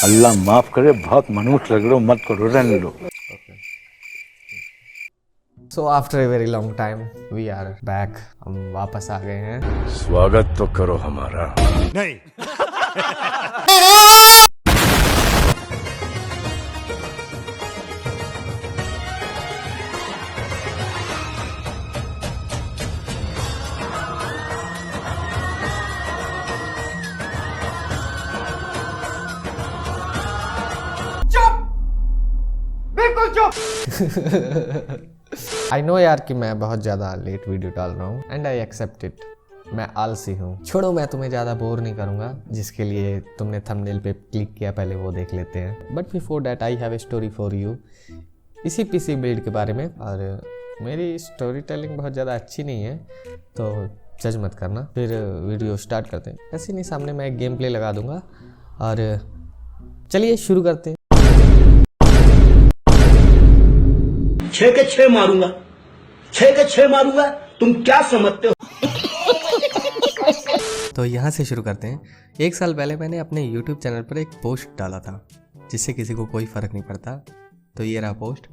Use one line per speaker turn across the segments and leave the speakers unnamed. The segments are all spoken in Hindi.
अल्लाह माफ करे, बहुत मनुष्य लग रहे हो, मत करो, रहने लो।
So after a very long time we are back. हम वापस आ गए हैं।
स्वागत तो करो हमारा। नहीं।
आई नो यार कि मैं बहुत ज़्यादा लेट वीडियो डाल रहा हूँ एंड आई एक्सेप्ट इट। मैं आलसी हूँ। छोड़ो, मैं तुम्हें ज़्यादा बोर नहीं करूँगा। जिसके लिए तुमने थंबनेल पे क्लिक किया पहले वो देख लेते हैं। But before that I have a story for you इसी पीसी बिल्ड के बारे में। और मेरी स्टोरी टेलिंग बहुत ज़्यादा अच्छी नहीं है तो जज मत करना। फिर वीडियो स्टार्ट करते हैं। ऐसे नहीं, सामने मैं एक गेम प्ले लगा दूँगा और चलिए शुरू करते हैं।
6 के 6 मारूंगा, 6 के 6 मारूंगा। तुम क्या समझते हो?
तो यहाँ से शुरू करते हैं। 1 साल पहले मैंने अपने YouTube चैनल पर एक पोस्ट डाला था जिससे किसी को कोई फ़र्क नहीं पड़ता। तो ये रहा पोस्ट।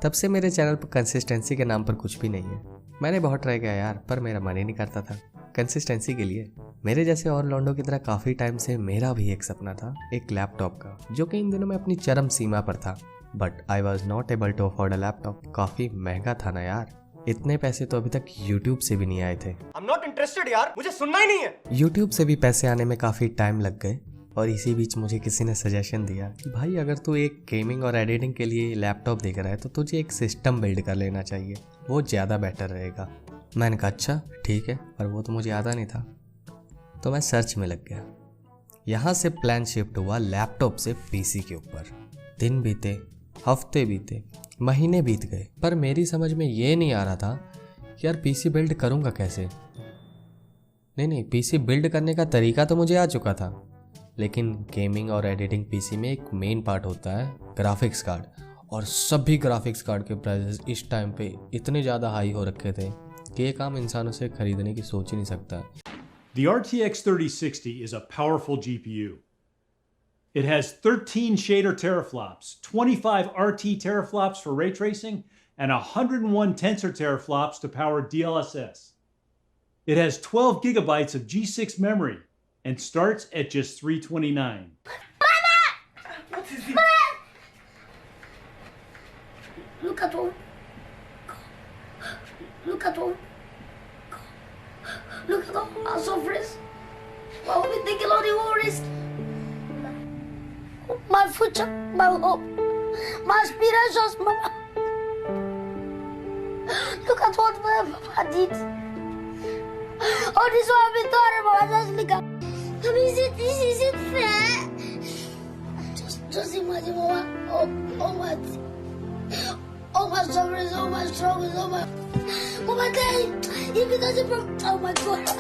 तब से मेरे चैनल पर कंसिस्टेंसी के नाम पर कुछ भी नहीं है। मैंने बहुत ट्राई किया यार, पर मेरा मन ही नहीं करता था कंसिस्टेंसी के लिए। मेरे जैसे और लॉन्डो की तरह काफ़ी टाइम से मेरा भी एक सपना था, एक लैपटॉप का, जो कि इन दिनों में अपनी चरम सीमा पर था। But I was not able to afford a laptop. काफ़ी महंगा था ना यार। इतने पैसे तो अभी तक YouTube से भी नहीं आए थे।
I'm not interested यार, मुझे सुनना ही नहीं है।
YouTube से भी पैसे आने में काफ़ी टाइम लग गए और इसी बीच मुझे किसी ने सजेशन दिया कि भाई अगर तू एक गेमिंग और एडिटिंग के लिए लैपटॉप देख रहा है तो तुझे एक सिस्टम बिल्ड कर लेना चाहिए, वो ज़्यादा बेटर रहेगा। मैंने कहा अच्छा ठीक है, पर वो तो मुझे आता नहीं था। तो मैं सर्च में लग गया। यहाँ से प्लान शिफ्ट हुआ लैपटॉप से PC के ऊपर। दिन बीते, हफ्ते बीते, महीने बीत गए, पर मेरी समझ में ये नहीं आ रहा था कि यार PC बिल्ड करूँगा कैसे। नहीं, PC बिल्ड करने का तरीका तो मुझे आ चुका था, लेकिन गेमिंग और एडिटिंग PC में एक मेन पार्ट होता है ग्राफिक्स कार्ड। और सभी ग्राफिक्स कार्ड के प्राइसेस इस टाइम पे इतने ज़्यादा हाई हो रखे थे कि एक आम इंसान उसे खरीदने की सोच ही नहीं सकता।
The RTX 3060 is a powerful GPU. It has 13 shader teraflops, 25 RT teraflops for ray tracing, and 101 tensor teraflops to power DLSS. It has 12 gigabytes of G6 memory and starts at just $329.
Look at all. Look at all. Look at all our sufferings. While we think a lot of worries. My future, my hope, my aspirations, Mama. Look at what my Papa did. Oh, this one I've been thought about. Just look at. Is it fair? Just imagine, Mama. All my sufferings, all my struggles, all my. Mama, if it doesn't from. Oh my God.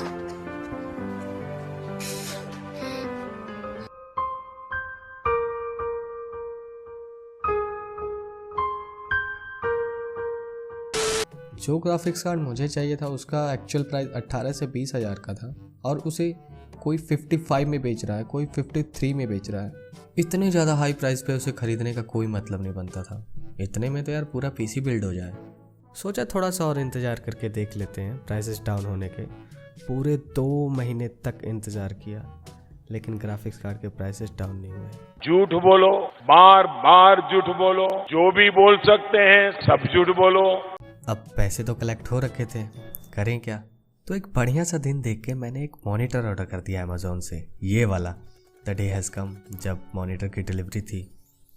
जो ग्राफिक्स कार्ड मुझे चाहिए था उसका एक्चुअल प्राइस 18 से 20 हज़ार का था और उसे कोई 55 में बेच रहा है, कोई 53 में बेच रहा है। इतने ज़्यादा हाई प्राइस पे उसे खरीदने का कोई मतलब नहीं बनता था। इतने में तो यार पूरा PC बिल्ड हो जाए। सोचा थोड़ा सा और इंतज़ार करके देख लेते हैं प्राइसेस डाउन होने के। पूरे 2 महीने तक इंतज़ार किया, लेकिन ग्राफिक्स कार्ड के प्राइसेस डाउन नहीं हुए।
झूठ बोलो, बार बार झूठ बोलो, जो भी बोल सकते हैं सब झूठ बोलो।
अब पैसे तो कलेक्ट हो रखे थे, करें क्या। तो एक बढ़िया सा दिन देख के मैंने एक मॉनिटर ऑर्डर कर दिया अमेज़ॉन से, ये वाला। द डे हैज़ कम जब मॉनिटर की डिलीवरी थी।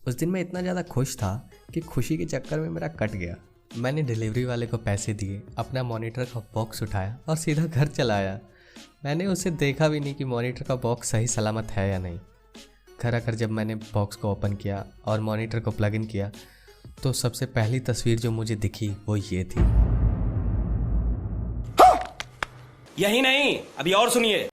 उस दिन मैं इतना ज़्यादा खुश था कि खुशी के चक्कर में मेरा कट गया। मैंने डिलीवरी वाले को पैसे दिए, अपना मॉनिटर का बॉक्स उठाया और सीधा घर चला आया। मैंने उसे देखा भी नहीं कि मॉनिटर का बॉक्स सही सलामत है या नहीं। घर आकर जब मैंने बॉक्स को ओपन किया और मॉनिटर को प्लग इन किया तो सबसे पहली तस्वीर जो मुझे दिखी वो ये थी।
यही नहीं, अभी और सुनिए।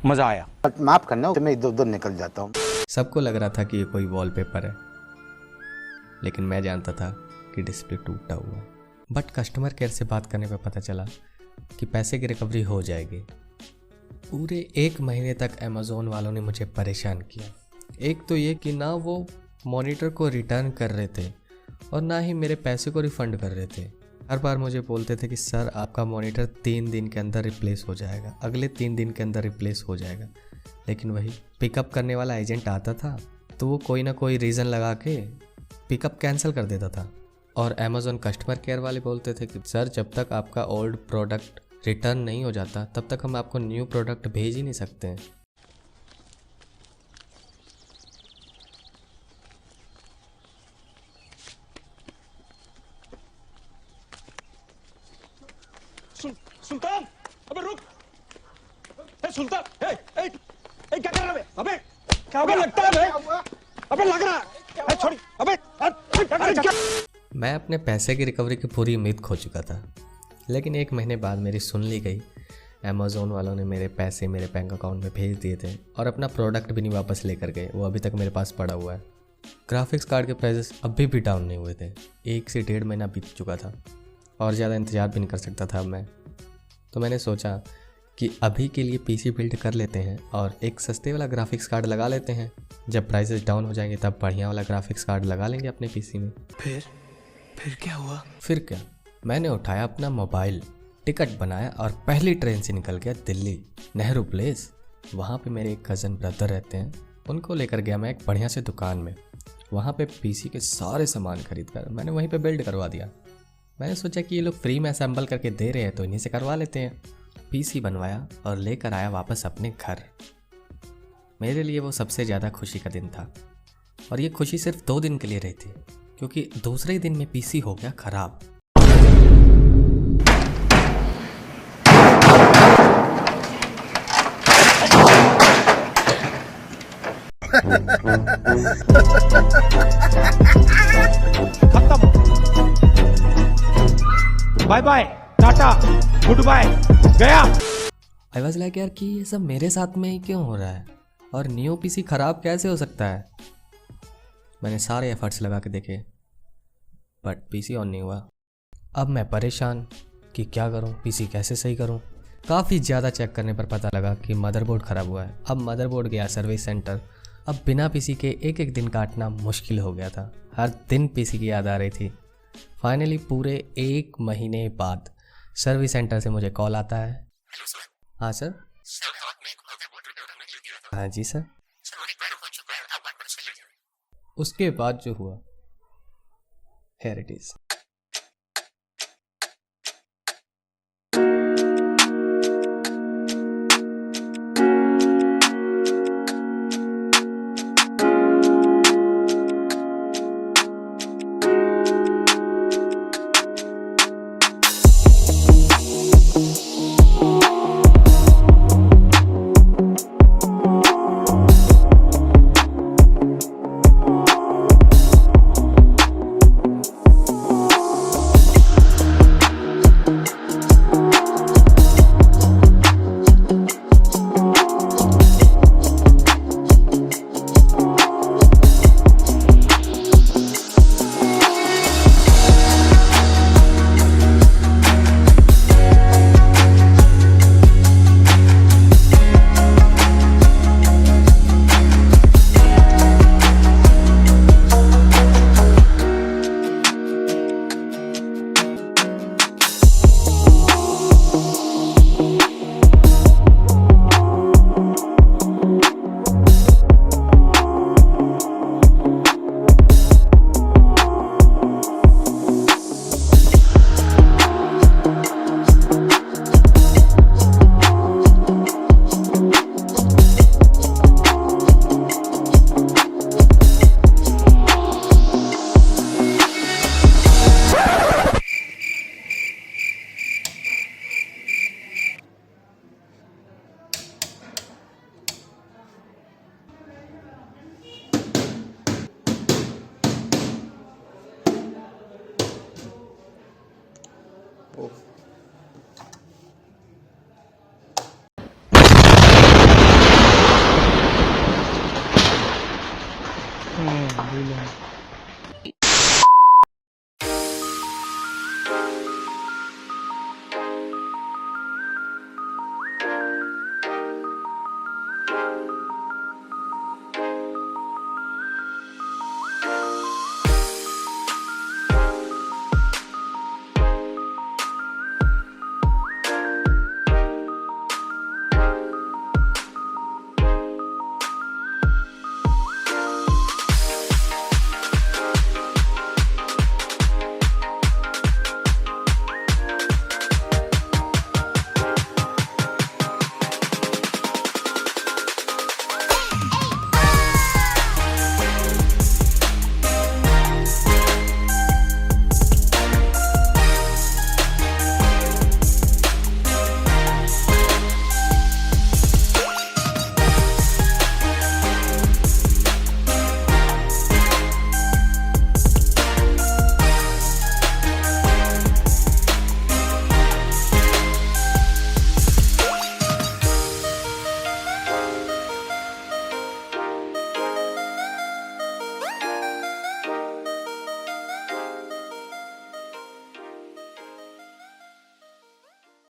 मजा आया। माफ करना, मैं इधर उधर निकल जाता हूँ।
सबको लग रहा था कि ये कोई वॉलपेपर है, लेकिन मैं जानता था कि डिस्प्ले टूटा हुआ है। बट कस्टमर केयर से बात करने पर पता चला कि पैसे की रिकवरी हो जाएगी। पूरे 1 महीने तक अमेज़ोन वालों ने मुझे परेशान किया। एक तो ये कि ना वो मॉनिटर को रिटर्न कर रहे थे और ना ही मेरे पैसे को रिफ़ंड कर रहे थे। हर बार मुझे बोलते थे कि सर आपका मॉनिटर 3 दिन के अंदर रिप्लेस हो जाएगा, अगले 3 दिन के अंदर रिप्लेस हो जाएगा। लेकिन वही पिकअप करने वाला एजेंट आता था तो वो कोई ना कोई रीज़न लगा के पिकअप कैंसिल कर देता था। और अमेज़ॉन कस्टमर केयर वाले बोलते थे कि सर जब तक आपका ओल्ड प्रोडक्ट रिटर्न नहीं हो जाता तब तक हम आपको न्यू प्रोडक्ट भेज ही नहीं सकते हैं।
सुल्तान, अबे रुक। सुल्तान, क्या कर रहा है? अबे क्या लगता है? अबे लग रहा है। छोड़ी, अबे
मैं अपने पैसे की रिकवरी की पूरी उम्मीद खो चुका था, लेकिन 1 महीने बाद मेरी सुन ली गई। अमेज़ोन वालों ने मेरे पैसे मेरे बैंक अकाउंट में भेज दिए थे और अपना प्रोडक्ट भी नहीं वापस लेकर गए। वो अभी तक मेरे पास पड़ा हुआ है। ग्राफिक्स कार्ड के प्राइसेस अभी भी डाउन नहीं हुए थे। 1 से 1.5 महीना बीत चुका था और ज़्यादा इंतज़ार भी नहीं कर सकता था अब मैं। तो मैंने सोचा कि अभी के लिए पीसी बिल्ड कर लेते हैं और एक सस्ते वाला ग्राफिक्स कार्ड लगा लेते हैं। जब प्राइसेस डाउन हो जाएंगे तब बढ़िया वाला ग्राफिक्स कार्ड लगा लेंगे अपने पीसी में।
फिर क्या हुआ?
फिर क्या, मैंने उठाया अपना मोबाइल, टिकट बनाया और पहली ट्रेन से निकल गया दिल्ली, नेहरू प्लेस। वहाँ पे मेरे एक कज़न ब्रदर रहते हैं, उनको लेकर गया मैं एक बढ़िया से दुकान में। वहाँ पे पीसी के सारे सामान खरीद कर मैंने वहीं पे बिल्ड करवा दिया। मैंने सोचा कि ये लोग फ्री में असेंबल करके दे रहे हैं तो इन्हीं से करवा लेते हैं। पीसी बनवाया और लेकर आया वापस अपने घर। मेरे लिए वो सबसे ज़्यादा खुशी का दिन था और ये खुशी सिर्फ 2 दिन के लिए रही थी, क्योंकि दूसरे दिन में पीसी हो गया खराब।
Bye bye, tata, good bye, गया।
आई वॉज लाइक यार कि ये सब मेरे साथ में ही क्यों हो रहा है और न्यू पीसी ख़राब कैसे हो सकता है। मैंने सारे एफर्ट्स लगा के देखे बट पीसी ऑन नहीं हुआ। अब मैं परेशान कि क्या करूं, पीसी कैसे सही करूं। काफ़ी ज़्यादा चेक करने पर पता लगा कि मदरबोर्ड ख़राब हुआ है। अब मदरबोर्ड गया सर्विस सेंटर। अब बिना पीसी के एक दिन काटना मुश्किल हो गया था। हर दिन पीसी की याद आ रही थी। फाइनली पूरे 1 महीने बाद सर्विस सेंटर से मुझे कॉल आता है। हाँ सर। हाँ जी सर। उसके बाद जो हुआ, हियर इट इज।
Brilliant.